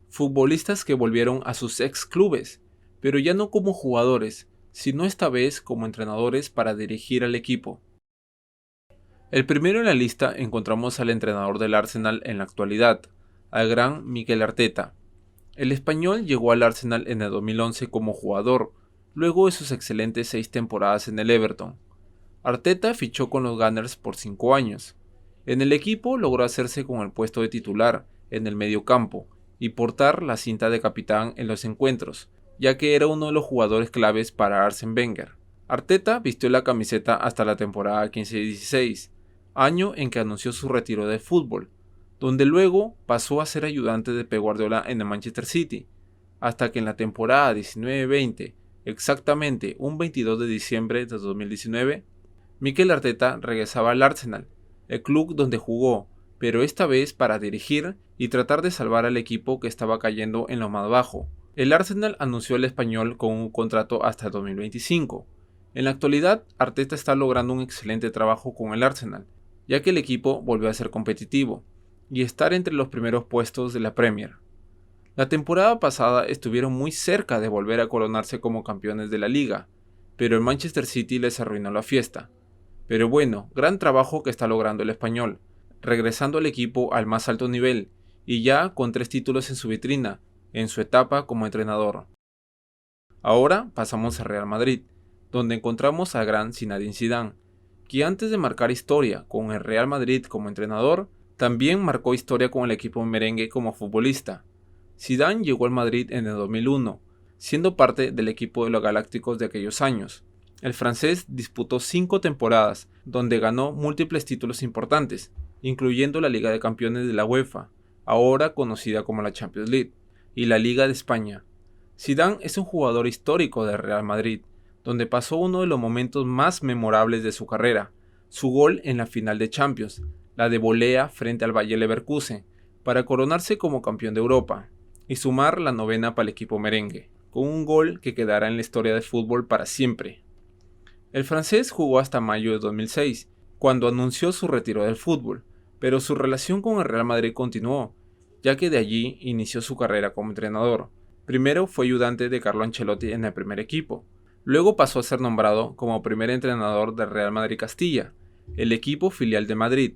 futbolistas que volvieron a sus ex clubes, pero ya no como jugadores, sino esta vez como entrenadores para dirigir al equipo. El primero en la lista encontramos al entrenador del Arsenal en la actualidad, al gran Mikel Arteta. El español llegó al Arsenal en el 2011 como jugador, luego de sus excelentes 6 temporadas en el Everton. Arteta fichó con los Gunners por 5 años. En el equipo logró hacerse con el puesto de titular en el mediocampo y portar la cinta de capitán en los encuentros, ya que era uno de los jugadores claves para Arsène Wenger. Arteta vistió la camiseta hasta la temporada 15-16, año en que anunció su retiro del fútbol, donde luego pasó a ser ayudante de Pep Guardiola en el Manchester City, hasta que en la temporada 19-20, exactamente un 22 de diciembre de 2019, Mikel Arteta regresaba al Arsenal, el club donde jugó, pero esta vez para dirigir y tratar de salvar al equipo que estaba cayendo en lo más bajo. El Arsenal anunció al español con un contrato hasta 2025. En la actualidad, Arteta está logrando un excelente trabajo con el Arsenal, ya que el equipo volvió a ser competitivo y estar entre los primeros puestos de la Premier. La temporada pasada estuvieron muy cerca de volver a coronarse como campeones de la liga, pero el Manchester City les arruinó la fiesta. Pero bueno, gran trabajo que está logrando el español, regresando al equipo al más alto nivel y ya con 3 títulos en su vitrina, en su etapa como entrenador. Ahora pasamos a Real Madrid, donde encontramos al gran Zinedine Zidane, que antes de marcar historia con el Real Madrid como entrenador, también marcó historia con el equipo merengue como futbolista. Zidane llegó al Madrid en el 2001, siendo parte del equipo de los Galácticos de aquellos años. El francés disputó 5 temporadas, donde ganó múltiples títulos importantes, incluyendo la Liga de Campeones de la UEFA, ahora conocida como la Champions League, y la Liga de España. Zidane es un jugador histórico del Real Madrid, donde pasó uno de los momentos más memorables de su carrera, su gol en la final de Champions, la de volea frente al Bayer Leverkusen, para coronarse como campeón de Europa, y sumar la 9ª para el equipo merengue, con un gol que quedará en la historia del fútbol para siempre. El francés jugó hasta mayo de 2006, cuando anunció su retiro del fútbol, pero su relación con el Real Madrid continuó, ya que de allí inició su carrera como entrenador. Primero fue ayudante de Carlo Ancelotti en el primer equipo, luego pasó a ser nombrado como primer entrenador del Real Madrid Castilla, el equipo filial de Madrid,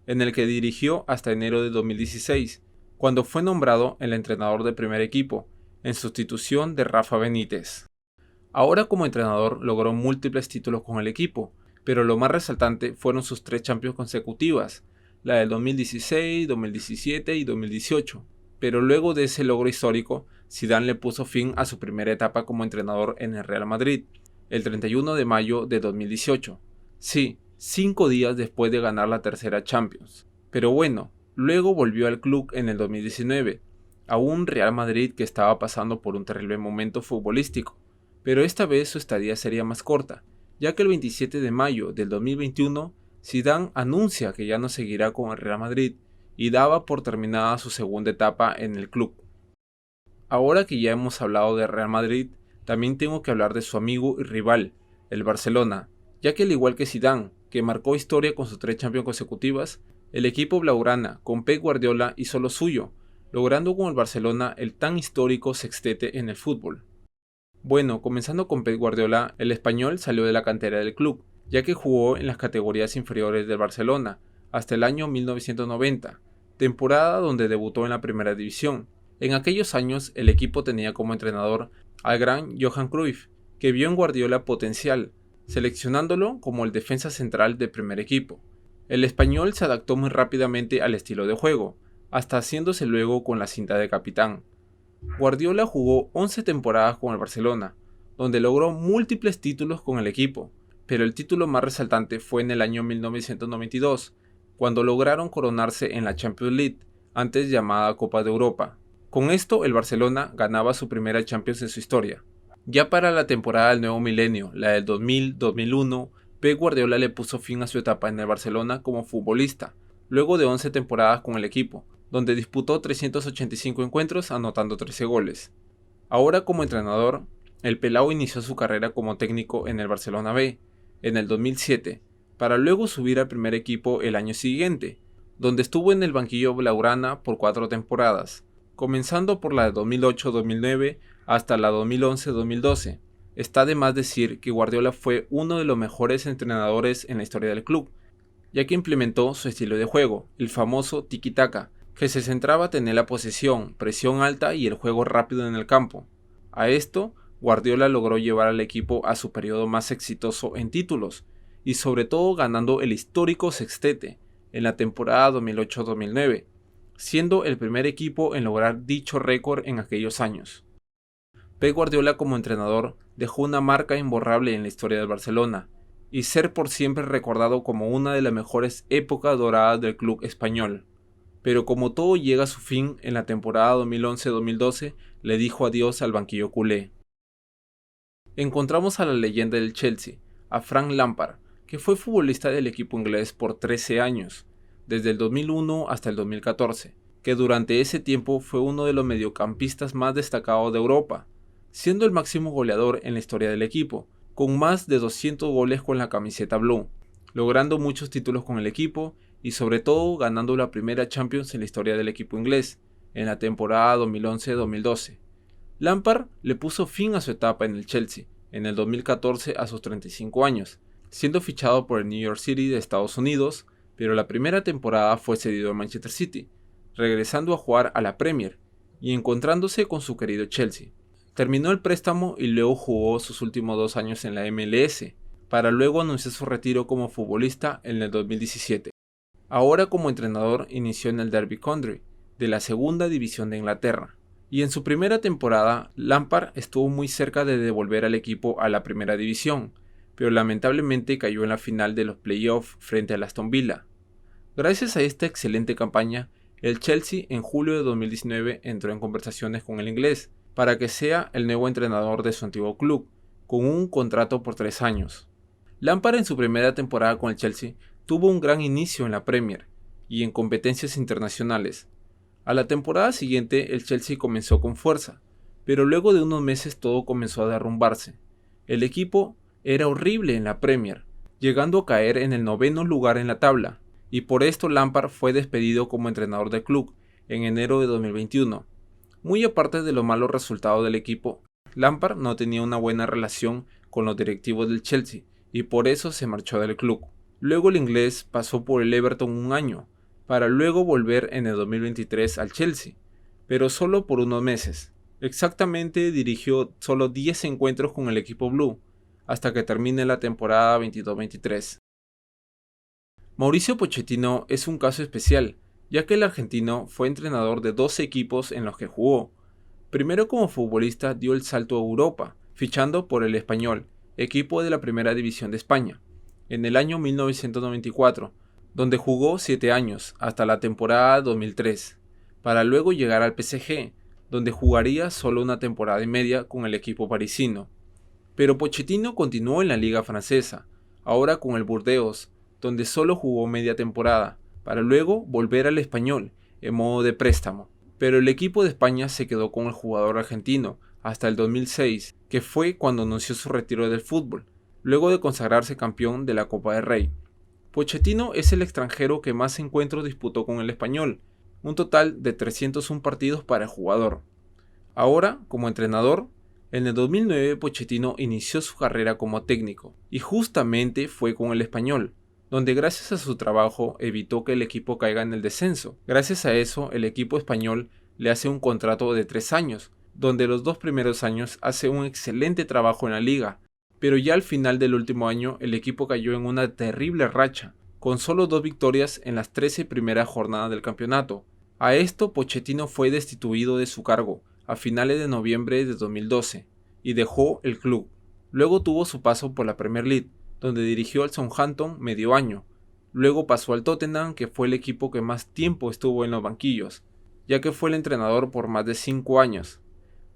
en el que dirigió hasta enero de 2016, cuando fue nombrado el entrenador del primer equipo, en sustitución de Rafa Benítez. Ahora como entrenador logró múltiples títulos con el equipo, pero lo más resaltante fueron sus 3 Champions consecutivas, la del 2016, 2017 y 2018. Pero luego de ese logro histórico, Zidane le puso fin a su primera etapa como entrenador en el Real Madrid, el 31 de mayo de 2018. Sí, 5 días después de ganar la tercera Champions. Pero bueno, luego volvió al club en el 2019, a un Real Madrid que estaba pasando por un terrible momento futbolístico. Pero esta vez su estadía sería más corta, ya que el 27 de mayo del 2021, Zidane anuncia que ya no seguirá con el Real Madrid y daba por terminada su segunda etapa en el club. Ahora que ya hemos hablado de Real Madrid, también tengo que hablar de su amigo y rival, el Barcelona, ya que al igual que Zidane, que marcó historia con sus 3 Champions consecutivas, el equipo blaugrana con Pep Guardiola hizo lo suyo, logrando con el Barcelona el tan histórico sextete en el fútbol. Bueno, comenzando con Pep Guardiola, el español salió de la cantera del club, ya que jugó en las categorías inferiores del Barcelona hasta el año 1990, temporada donde debutó en la primera división. En aquellos años el equipo tenía como entrenador al gran Johan Cruyff, que vio en Guardiola potencial, seleccionándolo como el defensa central del primer equipo. El español se adaptó muy rápidamente al estilo de juego, hasta haciéndose luego con la cinta de capitán. Guardiola jugó 11 temporadas con el Barcelona, donde logró múltiples títulos con el equipo, pero el título más resaltante fue en el año 1992, cuando lograron coronarse en la Champions League, antes llamada Copa de Europa. Con esto el Barcelona ganaba su primera Champions en su historia. Ya para la temporada del nuevo milenio, la del 2000-2001, Pep Guardiola le puso fin a su etapa en el Barcelona como futbolista, luego de 11 temporadas con el equipo, donde disputó 385 encuentros anotando 13 goles. Ahora como entrenador, el pelao inició su carrera como técnico en el Barcelona B, en el 2007, para luego subir al primer equipo el año siguiente, donde estuvo en el banquillo blaugrana por 4 temporadas, comenzando por la de 2008-2009 hasta la 2011-2012. Está de más decir que Guardiola fue uno de los mejores entrenadores en la historia del club, ya que implementó su estilo de juego, el famoso tiki-taka, que se centraba en tener la posesión, presión alta y el juego rápido en el campo. A esto, Guardiola logró llevar al equipo a su periodo más exitoso en títulos, y sobre todo ganando el histórico sextete en la temporada 2008-2009, siendo el primer equipo en lograr dicho récord en aquellos años. Pep Guardiola como entrenador dejó una marca imborrable en la historia del Barcelona, y ser por siempre recordado como una de las mejores épocas doradas del club español. Pero como todo llega a su fin en la temporada 2011-2012, le dijo adiós al banquillo culé. Encontramos a la leyenda del Chelsea, a Frank Lampard, que fue futbolista del equipo inglés por 13 años, desde el 2001 hasta el 2014, que durante ese tiempo fue uno de los mediocampistas más destacados de Europa, siendo el máximo goleador en la historia del equipo, con más de 200 goles con la camiseta blue, logrando muchos títulos con el equipo y sobre todo ganando la primera Champions en la historia del equipo inglés, en la temporada 2011-2012. Lampard le puso fin a su etapa en el Chelsea en el 2014 a sus 35 años, siendo fichado por el New York City de Estados Unidos, pero la primera temporada fue cedido a Manchester City, regresando a jugar a la Premier y encontrándose con su querido Chelsea. Terminó el préstamo y luego jugó sus últimos 2 años en la MLS, para luego anunciar su retiro como futbolista en el 2017. Ahora como entrenador inició en el Derby County, de la segunda división de Inglaterra, y en su primera temporada Lampard estuvo muy cerca de devolver al equipo a la primera división, pero lamentablemente cayó en la final de los playoffs frente al Aston Villa. Gracias a esta excelente campaña, el Chelsea en julio de 2019 entró en conversaciones con el inglés, para que sea el nuevo entrenador de su antiguo club, con un contrato por 3 años. Lampard en su primera temporada con el Chelsea tuvo un gran inicio en la Premier y en competencias internacionales. A la temporada siguiente el Chelsea comenzó con fuerza, pero luego de unos meses todo comenzó a derrumbarse. El equipo era horrible en la Premier, llegando a caer en el 9º lugar en la tabla, y por esto Lampard fue despedido como entrenador del club en enero de 2021. Muy aparte de los malos resultados del equipo, Lampard no tenía una buena relación con los directivos del Chelsea y por eso se marchó del club. Luego el inglés pasó por el Everton un año, para luego volver en el 2023 al Chelsea, pero solo por unos meses. Exactamente dirigió solo 10 encuentros con el equipo blue, hasta que termine la temporada 22-23. Mauricio Pochettino es un caso especial, ya que el argentino fue entrenador de 2 equipos en los que jugó. Primero como futbolista dio el salto a Europa, fichando por el Español, equipo de la Primera División de España, en el año 1994, donde jugó 7 años, hasta la temporada 2003, para luego llegar al PSG, donde jugaría solo una temporada y media con el equipo parisino. Pero Pochettino continuó en la liga francesa, ahora con el Burdeos, donde solo jugó media temporada, para luego volver al Español, en modo de préstamo. Pero el equipo de España se quedó con el jugador argentino hasta el 2006, que fue cuando anunció su retiro del fútbol, luego de consagrarse campeón de la Copa del Rey. Pochettino es el extranjero que más encuentros disputó con el Español, un total de 301 partidos para el jugador. Ahora, como entrenador, en el 2009 Pochettino inició su carrera como técnico, y justamente fue con el Español, donde gracias a su trabajo evitó que el equipo caiga en el descenso. Gracias a eso, el equipo español le hace un contrato de 3 años, donde los 2 primeros años hace un excelente trabajo en la liga, pero ya al final del último año el equipo cayó en una terrible racha, con solo 2 victorias en las 13 primeras jornadas del campeonato. A esto Pochettino fue destituido de su cargo a finales de noviembre de 2012 y dejó el club. Luego tuvo su paso por la Premier League, donde dirigió al Southampton medio año. Luego pasó al Tottenham, que fue el equipo que más tiempo estuvo en los banquillos, ya que fue el entrenador por más de 5 años,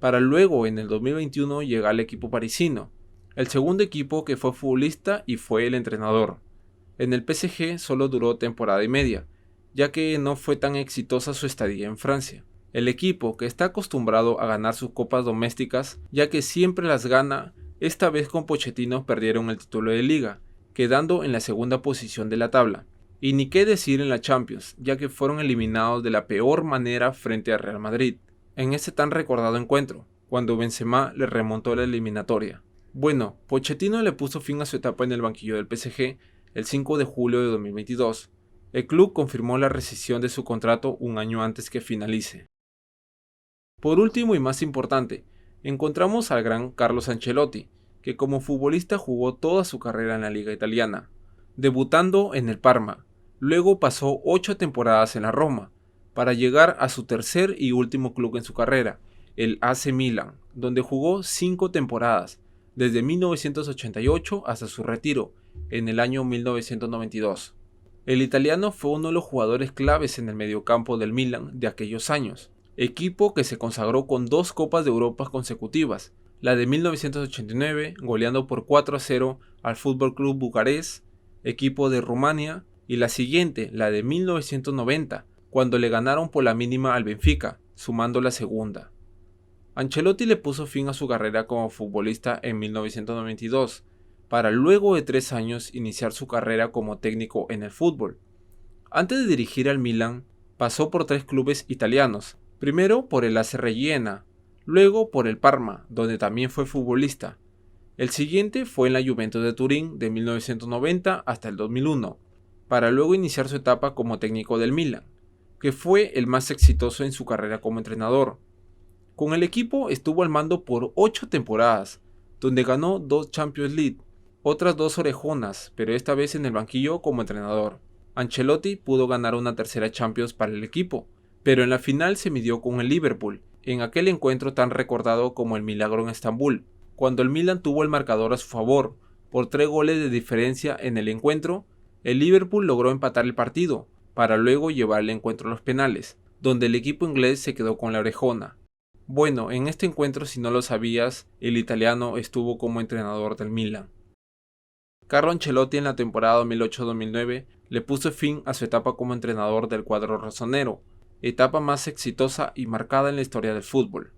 para luego en el 2021 llegar al equipo parisino, el segundo equipo que fue futbolista y fue el entrenador. En el PSG solo duró temporada y media, ya que no fue tan exitosa su estadía en Francia. El equipo, que está acostumbrado a ganar sus copas domésticas, ya que siempre las gana, esta vez con Pochettino perdieron el título de liga, quedando en la segunda posición de la tabla. Y ni qué decir en la Champions, ya que fueron eliminados de la peor manera frente al Real Madrid. en ese tan recordado encuentro, cuando Benzema le remontó la eliminatoria. Bueno, Pochettino le puso fin a su etapa en el banquillo del PSG el 5 de julio de 2022. El club confirmó la rescisión de su contrato un año antes que finalice. Por último y más importante, encontramos al gran Carlo Ancelotti, que como futbolista jugó toda su carrera en la liga italiana, debutando en el Parma. Luego pasó 8 temporadas en la Roma, para llegar a su tercer y último club en su carrera, el AC Milan, donde jugó 5 temporadas, desde 1988 hasta su retiro, en el año 1992. El italiano fue uno de los jugadores claves en el mediocampo del Milan de aquellos años, equipo que se consagró con 2 Copas de Europa consecutivas, la de 1989 goleando por 4-0 al FC Bucarest, equipo de Rumania, y la siguiente, la de 1990, cuando le ganaron por la mínima al Benfica, sumando la segunda. Ancelotti le puso fin a su carrera como futbolista en 1992, para luego de 3 años iniciar su carrera como técnico en el fútbol. Antes de dirigir al Milan, pasó por 3 clubes italianos, primero por el AC Reggina, luego por el Parma, donde también fue futbolista. El siguiente fue en la Juventus de Turín de 1990 hasta el 2001, para luego iniciar su etapa como técnico del Milan, que fue el más exitoso en su carrera como entrenador. Con el equipo estuvo al mando por 8 temporadas, donde ganó 2 Champions League, otras 2 orejonas, pero esta vez en el banquillo como entrenador. Ancelotti pudo ganar una tercera Champions para el equipo, pero en la final se midió con el Liverpool, en aquel encuentro tan recordado como el milagro en Estambul, cuando el Milan tuvo el marcador a su favor, por 3 goles de diferencia en el encuentro. El Liverpool logró empatar el partido, para luego llevar el encuentro a los penales, donde el equipo inglés se quedó con la orejona. Bueno, en este encuentro, si no lo sabías, el italiano estuvo como entrenador del Milan. Carlo Ancelotti en la temporada 2008-2009 le puso fin a su etapa como entrenador del cuadro rossonero, etapa más exitosa y marcada en la historia del fútbol.